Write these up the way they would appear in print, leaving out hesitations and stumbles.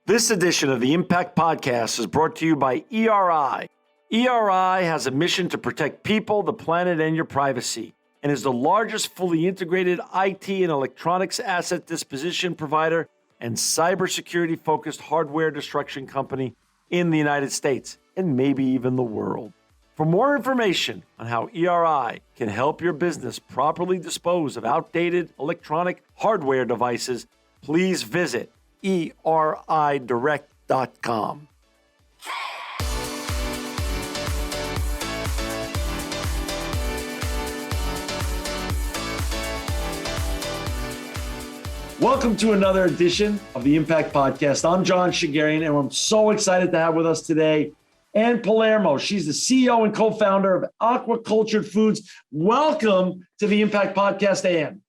This edition of the Impact Podcast is brought to you by ERI. ERI has a mission to protect people, the planet, and your privacy, and is the largest fully integrated IT and electronics asset disposition provider and cybersecurity-focused hardware destruction company in the United States, and maybe even the world. For more information on how ERI can help your business properly dispose of outdated electronic hardware devices, please visit eridirect.com. Welcome to another edition of the Impact Podcast. I'm John Shegerian, and I'm so excited to have with us today Ann Palermo. She's the CEO and co-founder of Aquacultured Foods. Welcome to the Impact Podcast, Ann.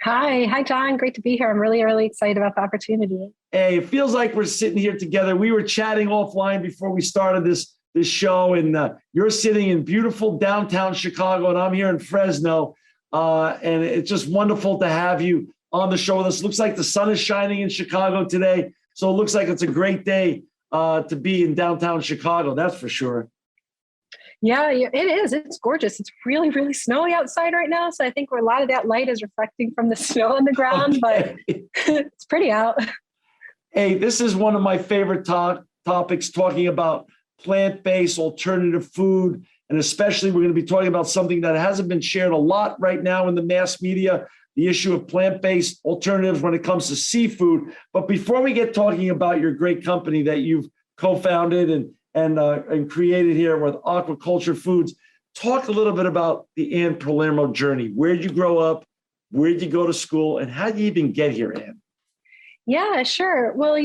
Hi, John. Great to be here. I'm really excited about the opportunity. Hey, it feels like we're sitting here together. We were chatting offline before we started this show, and you're sitting in beautiful downtown Chicago, and I'm here in Fresno. And it's just wonderful to have you on the show with us. Looks like the sun is shining in Chicago today, so it looks like it's a great day to be in downtown Chicago. That's for sure. Yeah, it is. It's gorgeous. It's really snowy outside right now. So I think a lot of that light is reflecting from the snow on the ground, but it's pretty out. Hey, this is one of my favorite topics, talking about plant-based alternative food. And especially we're going to be talking about something that hasn't been shared a lot right now in the mass media, the issue of plant-based alternatives when it comes to seafood. But before we get talking about your great company that you've co-founded and created here with Aquaculture Foods, talk a little bit about the Ann Palermo journey. Where did you grow up? Where did you go to school? And how did you even get here, Ann? Yeah, sure. Well,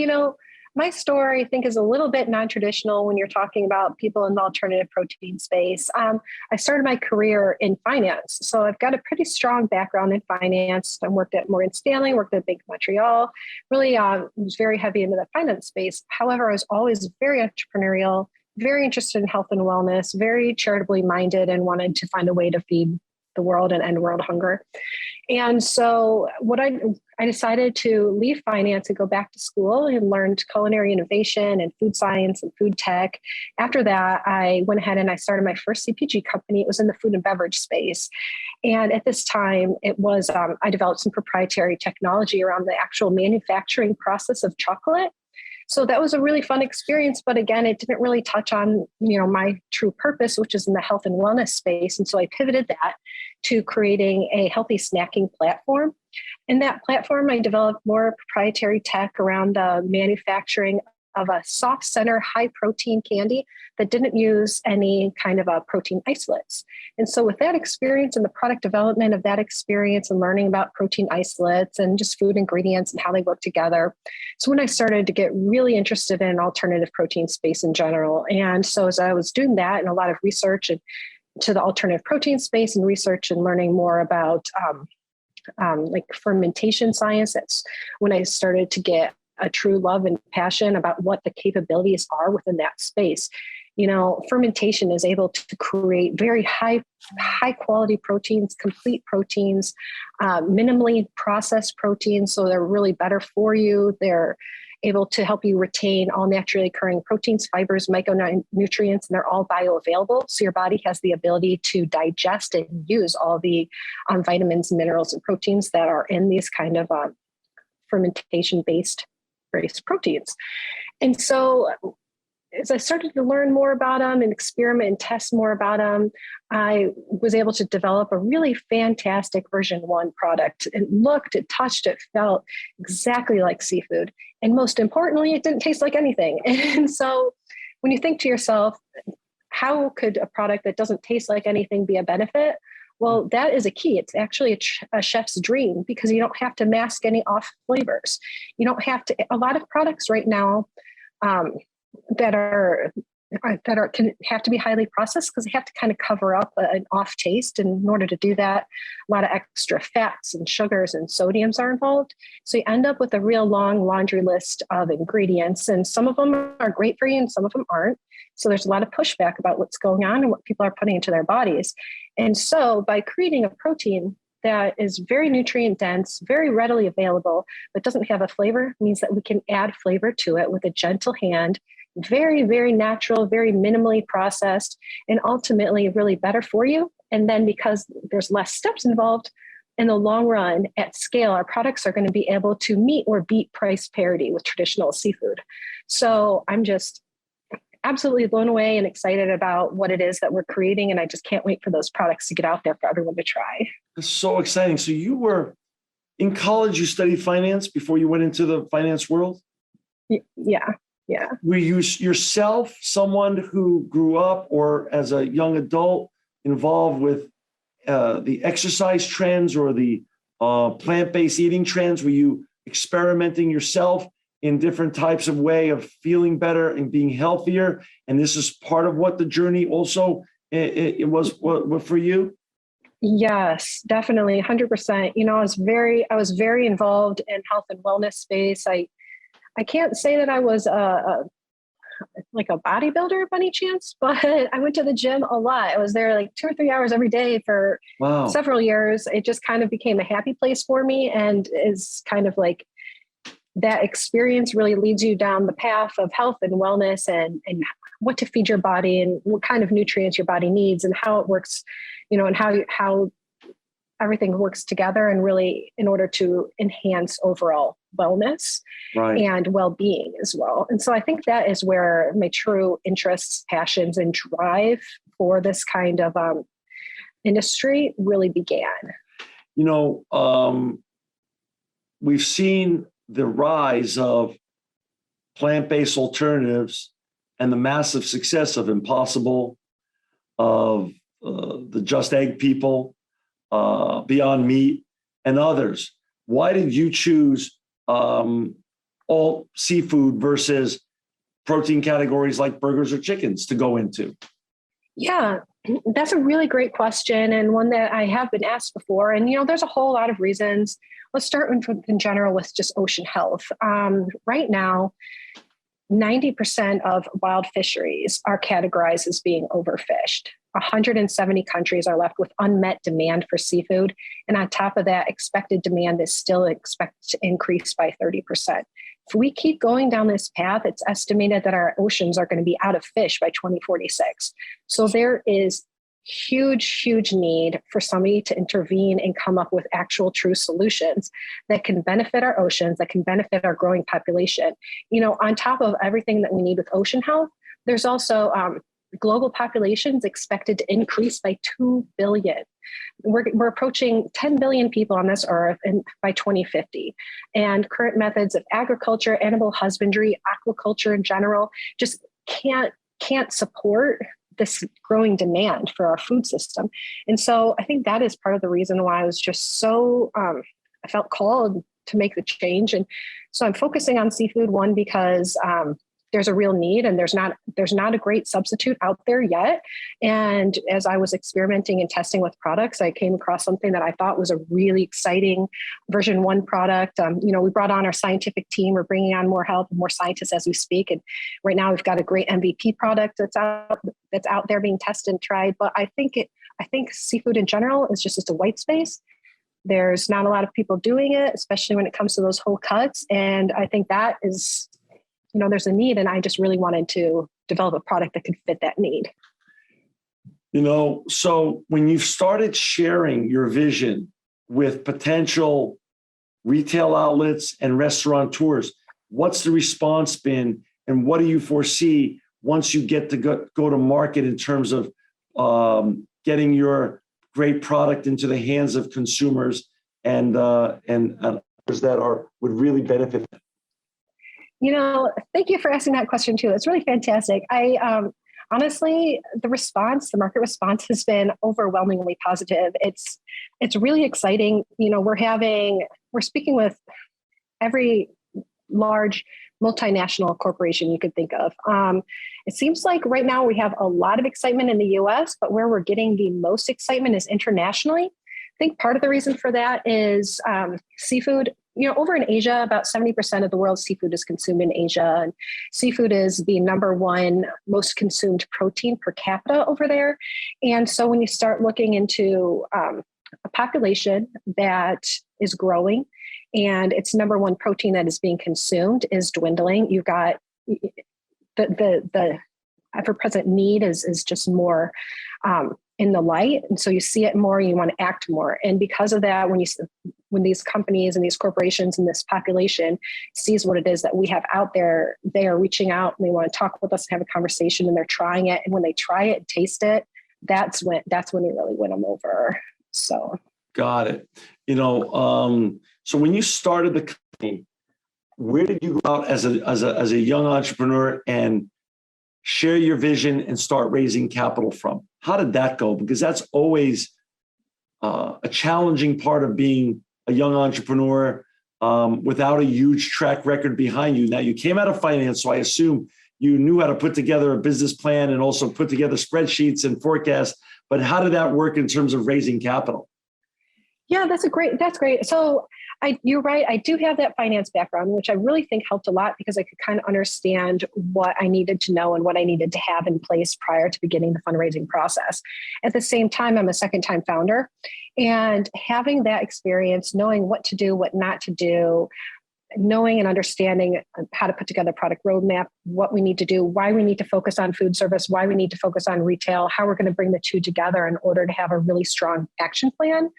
my story, I think, is a little bit non-traditional when you're talking about people in the alternative protein space. I started my career in finance. So I've got a pretty strong background in finance. I worked at Morgan Stanley, worked at Bank of Montreal, really was very heavy into the finance space. However, I was always very entrepreneurial, very interested in health and wellness, very charitably minded, and wanted to find a way to feed the world and end world hunger. And so I decided to leave finance and go back to school and learned culinary innovation and food science and food tech. After that, I went ahead and I started my first CPG company. It was in the food and beverage space. And at this time, it was I developed some proprietary technology around the actual manufacturing process of chocolate. So that was a really fun experience. But again, it didn't really touch on, my true purpose, which is in the health and wellness space. And so I pivoted that to creating a healthy snacking platform. In that platform, I developed more proprietary tech around the manufacturing of a soft center, high protein candy that didn't use any kind of protein isolates. And so with that experience and the product development of that experience and learning about protein isolates and just food ingredients and how they work together, so when I started to get really interested in alternative protein space in general. And so as I was doing that and a lot of research to the alternative protein space and research and learning more about like fermentation science, that's when I started to get a true love and passion about what the capabilities are within that space. Fermentation is able to create very high quality proteins, complete proteins, minimally processed proteins. So they're really better for you. They're able to help you retain all naturally occurring proteins, fibers, micronutrients, and they're all bioavailable. So your body has the ability to digest and use all the vitamins, minerals, and proteins that are in these kind of fermentation-based proteins. And so as I started to learn more about them and experiment and test more about them, I was able to develop a really fantastic version 1 product. It looked, it touched, it felt exactly like seafood. And most importantly, it didn't taste like anything. And so when you think to yourself, how could a product that doesn't taste like anything be a benefit? Well, that is a key. It's actually a chef's dream because you don't have to mask any off flavors. You don't have to, a lot of products right now that can have to be highly processed because they have to kind of cover up an off taste. And in order to do that, a lot of extra fats and sugars and sodiums are involved. So you end up with a real long laundry list of ingredients, and some of them are great for you and some of them aren't. So there's a lot of pushback about what's going on and what people are putting into their bodies. And so by creating a protein that is very nutrient dense, very readily available, but doesn't have a flavor, means that we can add flavor to it with a gentle hand, very, very natural, very minimally processed, and ultimately really better for you. And then because there's less steps involved, in the long run, at scale, our products are going to be able to meet or beat price parity with traditional seafood. So I'm just absolutely blown away and excited about what it is that we're creating. And I just can't wait for those products to get out there for everyone to try. It's so exciting. So you were in college, you studied finance before you went into the finance world? Yeah. Yeah. Were you yourself someone who grew up or as a young adult involved with the exercise trends or the plant-based eating trends? Were you experimenting yourself in different types of way of feeling better and being healthier? And this is part of what the journey also it was what for you? Yes, definitely, 100%. I was very involved in health and wellness space. I can't say that I was like a bodybuilder by any chance, but I went to the gym a lot. I was there like 2 or 3 hours every day for several years. It just kind of became a happy place for me, and is kind of like that experience really leads you down the path of health and wellness, and what to feed your body and what kind of nutrients your body needs and how it works, and how everything works together, and really in order to enhance overall wellness and well-being as well. And so I think that is where my true interests, passions, and drive for this kind of industry really began. We've seen the rise of plant-based alternatives and the massive success of Impossible, of the Just Egg people, Beyond Meat, and others. Why did you choose all seafood versus protein categories like burgers or chickens to go into? Yeah, that's a really great question, and one that I have been asked before. And, there's a whole lot of reasons. Let's start in general with just ocean health. Right now, 90% of wild fisheries are categorized as being overfished. 170 countries are left with unmet demand for seafood. And on top of that, expected demand is still expected to increase by 30%. If we keep going down this path, it's estimated that our oceans are going to be out of fish by 2046. So there is huge need for somebody to intervene and come up with actual true solutions that can benefit our oceans, that can benefit our growing population. On top of everything that we need with ocean health, there's also global populations expected to increase by 2 billion. We're approaching 10 billion people on this earth by 2050. And current methods of agriculture, animal husbandry, aquaculture in general, just can't support this growing demand for our food system. And so I think that is part of the reason why I was just so, I felt called to make the change. And so I'm focusing on seafood, one, because there's a real need, and there's not a great substitute out there yet. And as I was experimenting and testing with products, I came across something that I thought was a really exciting version 1 product. We brought on our scientific team. We're bringing on more help and more scientists as we speak. And right now we've got a great MVP product that's out there being tested and tried. But I think seafood in general is just a white space. There's not a lot of people doing it, especially when it comes to those whole cuts. And I think that is, there's a need, and I just really wanted to develop a product that could fit that need. So when you've started sharing your vision with potential retail outlets and restaurateurs, what's the response been, and what do you foresee once you get to go to market in terms of getting your great product into the hands of consumers and others that would really benefit? Thank you for asking that question too. It's really fantastic. Honestly, the market response has been overwhelmingly positive. It's really exciting. We're speaking with every large multinational corporation you could think of. It seems like right now we have a lot of excitement in the US, but where we're getting the most excitement is internationally. I think part of the reason for that is seafood. Over in Asia, about 70% of the world's seafood is consumed in Asia. And seafood is the number 1 most consumed protein per capita over there. And so when you start looking into a population that is growing, and its number one protein that is being consumed is dwindling. You've got the ever present need is just more in the light, and so you see it more, you want to act more. And because of that, when these companies and these corporations and this population sees what it is that we have out there, they are reaching out and they want to talk with us and have a conversation, and they're trying it. And when they try it and taste it, that's when we really win them over. So got it. So when you started the company, where did you go out as a young entrepreneur and share your vision and start raising capital from? How did that go? Because that's always a challenging part of being a young entrepreneur without a huge track record behind you. Now, you came out of finance, so I assume you knew how to put together a business plan and also put together spreadsheets and forecasts. But how did that work in terms of raising capital? Yeah, that's great. So you're right. I do have that finance background, which I really think helped a lot because I could kind of understand what I needed to know and what I needed to have in place prior to beginning the fundraising process. At the same time, I'm a second-time founder, and having that experience, knowing what to do, what not to do, knowing and understanding how to put together a product roadmap, what we need to do, why we need to focus on food service, why we need to focus on retail, how we're going to bring the two together in order to have a really strong action plan.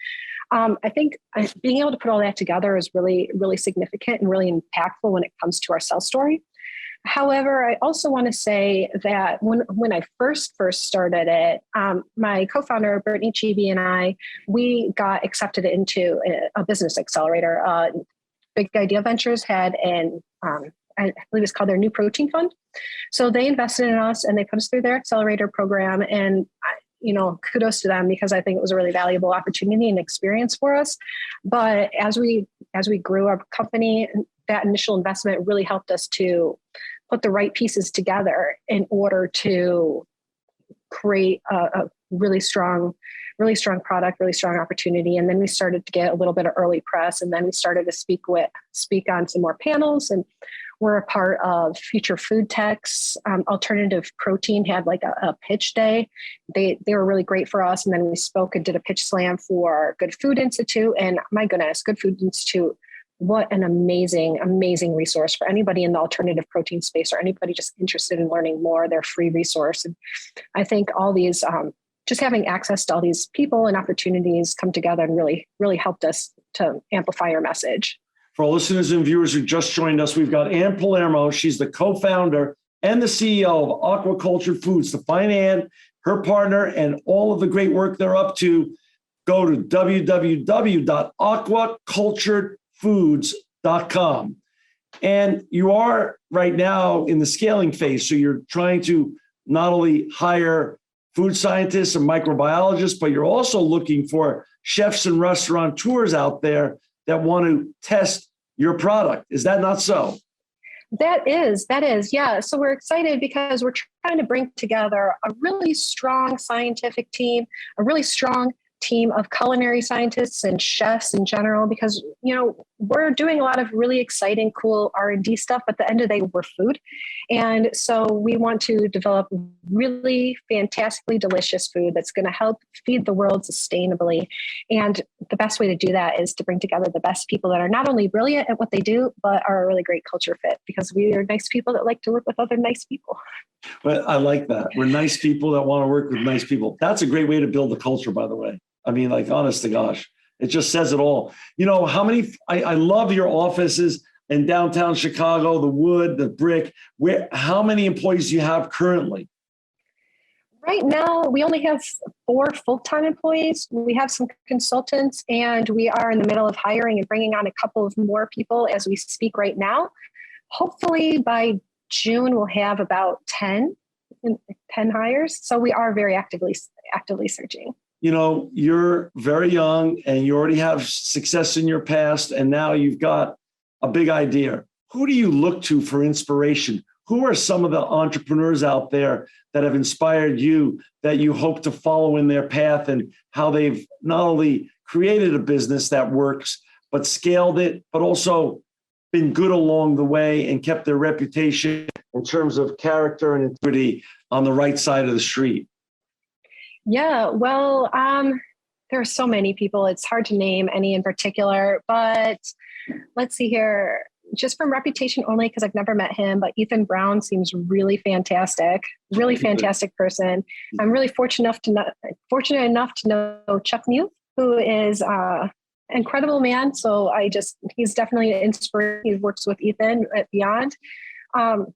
I think being able to put all that together is really, really significant and really impactful when it comes to our sales story. However, I also want to say that when I first started it, my co-founder, Brittany Chibi, and I, we got accepted into a business accelerator. Big Idea Ventures had I believe it's called their New Protein Fund. So they invested in us and they put us through their accelerator program. And kudos to them, because I think it was a really valuable opportunity and experience for us. But as we grew our company, that initial investment really helped us to put the right pieces together in order to create a really strong product, really strong opportunity. And then we started to get a little bit of early press, and then we started to speak on some more panels, and we're a part of Future Food Tech's Alternative Protein had like a pitch day. They were really great for us. And then we spoke and did a pitch slam for Good Food Institute. And my goodness, Good Food Institute, what an amazing, amazing resource for anybody in the alternative protein space or anybody just interested in learning more. They're a free resource. And I think all these, just having access to all these people and opportunities come together and really, really helped us to amplify our message. For our listeners and viewers who just joined us, we've got Ann Palermo. She's the co-founder and the CEO of Aquaculture Foods. To find Ann, her partner, and all of the great work they're up to, go to www.aquaculturefoods.com. And you are right now in the scaling phase. So you're trying to not only hire food scientists and microbiologists, but you're also looking for chefs and restaurateurs out there that want to test your product. Is that not so? That is, yeah. So we're excited because we're trying to bring together a really strong scientific team, a really strong team of culinary scientists and chefs in general, because, we're doing a lot of really exciting, cool R&D stuff. But at the end of the day, we're food. And so we want to develop really fantastically delicious food that's going to help feed the world sustainably. And the best way to do that is to bring together the best people that are not only brilliant at what they do, but are a really great culture fit, because we are nice people that like to work with other nice people. Well, I like that. We're nice people that want to work with nice people. That's a great way to build a culture, by the way. I mean, like, honest to gosh, it just says it all. I love your offices in downtown Chicago, the wood, the brick. How many employees do you have currently? Right now, we only have 4 full-time employees. We have some consultants, and we are in the middle of hiring and bringing on a couple of more people as we speak right now. Hopefully by June, we'll have about 10 hires. So we are very actively searching. You're very young and you already have success in your past, and now you've got a big idea. Who do you look to for inspiration? Who are some of the entrepreneurs out there that have inspired you, that you hope to follow in their path, and how they've not only created a business that works, but scaled it, but also been good along the way and kept their reputation in terms of character and integrity on the right side of the street? Yeah, well, there are so many people. It's hard to name any in particular, but let's see here. Just from reputation only, because I've never met him, but Ethan Brown seems really fantastic, really fantastic person. I'm really fortunate enough to know Chuck Muth, who is incredible man. So he's definitely an inspiration. He works with Ethan at Beyond. I'm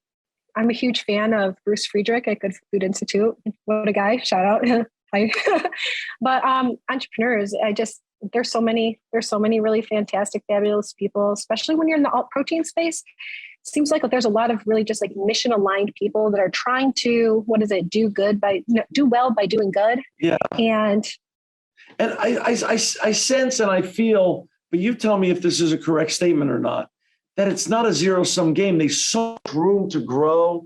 a huge fan of Bruce Friedrich at Good Food Institute. What a guy! Shout out. Hi. But entrepreneurs, there's so many really fantastic, fabulous people, especially when you're in the alt protein space. It seems like there's a lot of really just like mission aligned people that are trying to, do well by doing good. Yeah. And I sense and I feel, but you tell me if this is a correct statement or not, that it's not a zero-sum game. There's so much room to grow.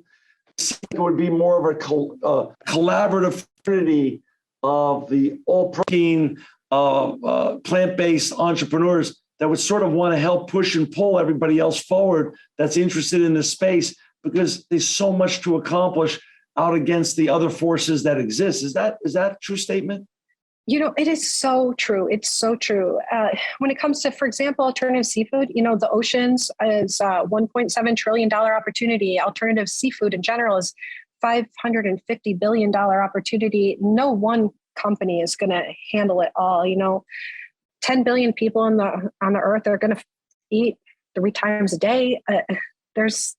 It would be more of a collaborative trinity of the all-protein, plant-based entrepreneurs that would sort of want to help push and pull everybody else forward that's interested in this space, because there's so much to accomplish out against the other forces that exist. Is that a true statement? It is so true. It's so true. When it comes to, for example, alternative seafood, the oceans is a $1.7 trillion opportunity. Alternative seafood in general is $550 billion opportunity. No one company is going to handle it all. 10 billion people on the earth are going to eat 3 times a day. There's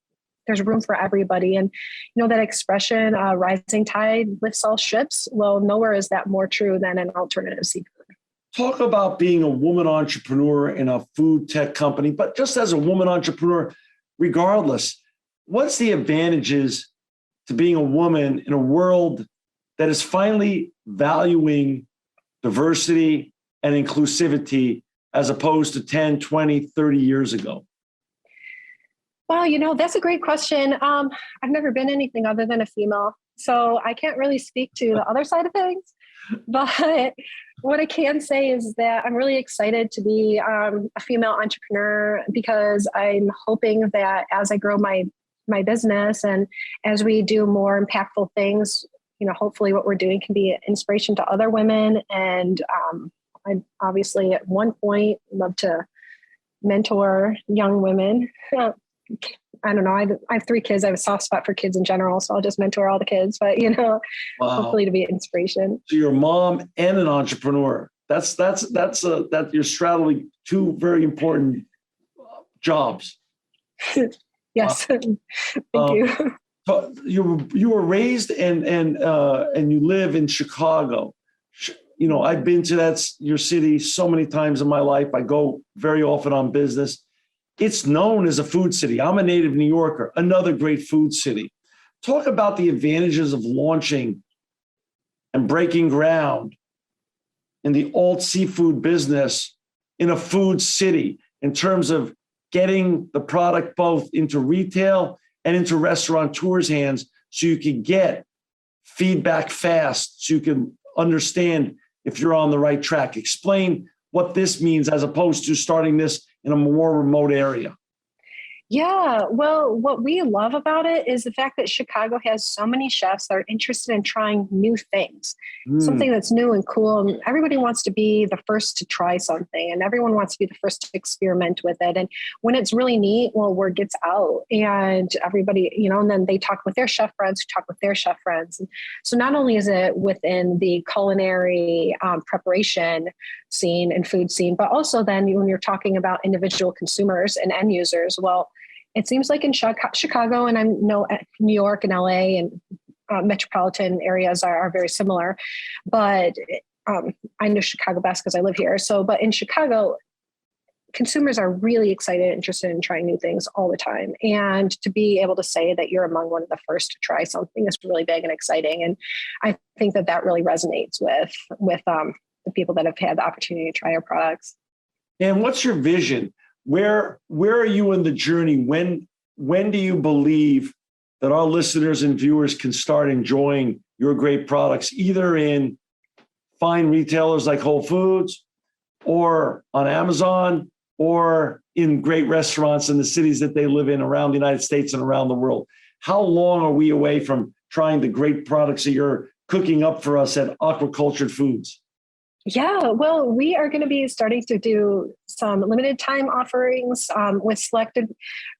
room for everybody. And that expression, rising tide lifts all ships. Well, nowhere is that more true than an alternative seafood. Talk about being a woman entrepreneur in a food tech company, but just as a woman entrepreneur, regardless, what's the advantages to being a woman in a world that is finally valuing diversity and inclusivity as opposed to 10, 20, 30 years ago? Well, that's a great question. I've never been anything other than a female, so I can't really speak to the other side of things. But what I can say is that I'm really excited to be a female entrepreneur, because I'm hoping that as I grow my business and as we do more impactful things, hopefully what we're doing can be an inspiration to other women. And I obviously at one point love to mentor young women. I don't know. I have 3 kids. I have a soft spot for kids in general, so I'll just mentor all the kids. But Wow. hopefully to be an inspiration. So you're a mom and an entrepreneur. That's you're straddling 2 very important jobs. Yes, thank you. So you were raised and you live in Chicago. I've been to your city so many times in my life. I go very often on business. It's known as a food city. I'm a native New Yorker, another great food city. Talk about the advantages of launching and breaking ground in the alt seafood business in a food city in terms of getting the product both into retail and into restaurateurs' hands so you can get feedback fast, so you can understand if you're on the right track. Explain what this means as opposed to starting this in a more remote area. Yeah, well, what we love about it is the fact that Chicago has so many chefs that are interested in trying new things, something that's new and cool. And everybody wants to be the first to try something, and everyone wants to be the first to experiment with it. And when it's really neat, well, word gets out, and everybody, and then they talk with their chef friends who talk with their chef friends. And so not only is it within the culinary preparation scene and food scene, but also then when you're talking about individual consumers and end users, well, it seems like in Chicago, and I know New York and LA and metropolitan areas are very similar, but I know Chicago best because I live here. But in Chicago, consumers are really excited and interested in trying new things all the time. And to be able to say that you're among one of the first to try something is really big and exciting. And I think that really resonates with the people that have had the opportunity to try our products. And what's your vision? Where are you in the journey? When do you believe that our listeners and viewers can start enjoying your great products, either in fine retailers like Whole Foods or on Amazon or in great restaurants in the cities that they live in around the United States and around the world? How long are we away from trying the great products that you're cooking up for us at Aquacultured Foods? Yeah, well, we are going to be starting to do some limited time offerings with selected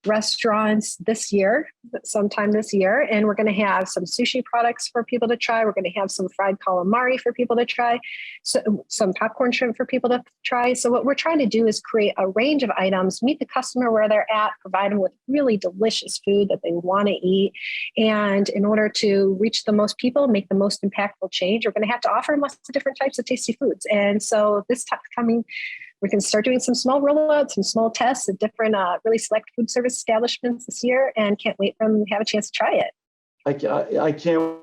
restaurants this year, sometime this year. And we're going to have some sushi products for people to try. We're going to have some fried calamari for people to try, so, some popcorn shrimp for people to try. So, what we're trying to do is create a range of items, meet the customer where they're at, provide them with really delicious food that they want to eat. And in order to reach the most people, make the most impactful change, we're going to have to offer them lots of different types of tasty foods. And so this time coming, we can start doing some small rollouts, some small tests at different really select food service establishments this year, and can't wait for them to have a chance to try it. I can't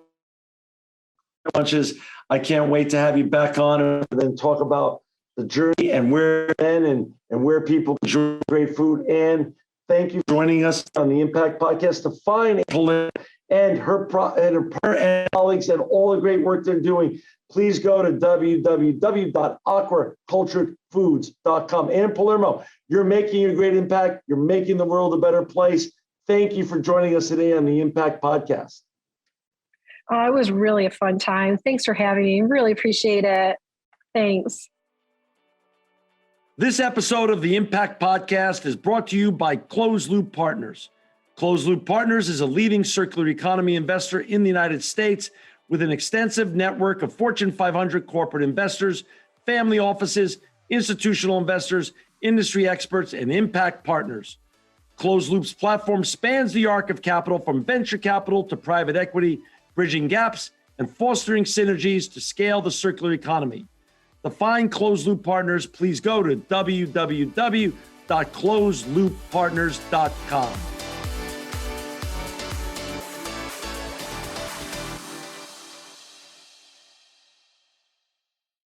lunches. I can't wait to have you back on and then talk about the journey and where and where people enjoy great food. And thank you for joining us on the Impact Podcast to find Palermo and her and colleagues and all the great work they're doing. Please go to www.aquaculturedfoods.com. And Palermo, you're making a great impact. You're making the world a better place. Thank you for joining us today on the Impact Podcast. It was really a fun time. Thanks for having me. Really appreciate it. Thanks. This episode of the Impact Podcast is brought to you by Closed Loop Partners. Closed Loop Partners is a leading circular economy investor in the United States with an extensive network of Fortune 500 corporate investors, family offices, institutional investors, industry experts, and impact partners. Closed Loop's platform spans the arc of capital from venture capital to private equity, bridging gaps and fostering synergies to scale the circular economy. To find Closed Loop Partners, please go to www.closedlooppartners.com.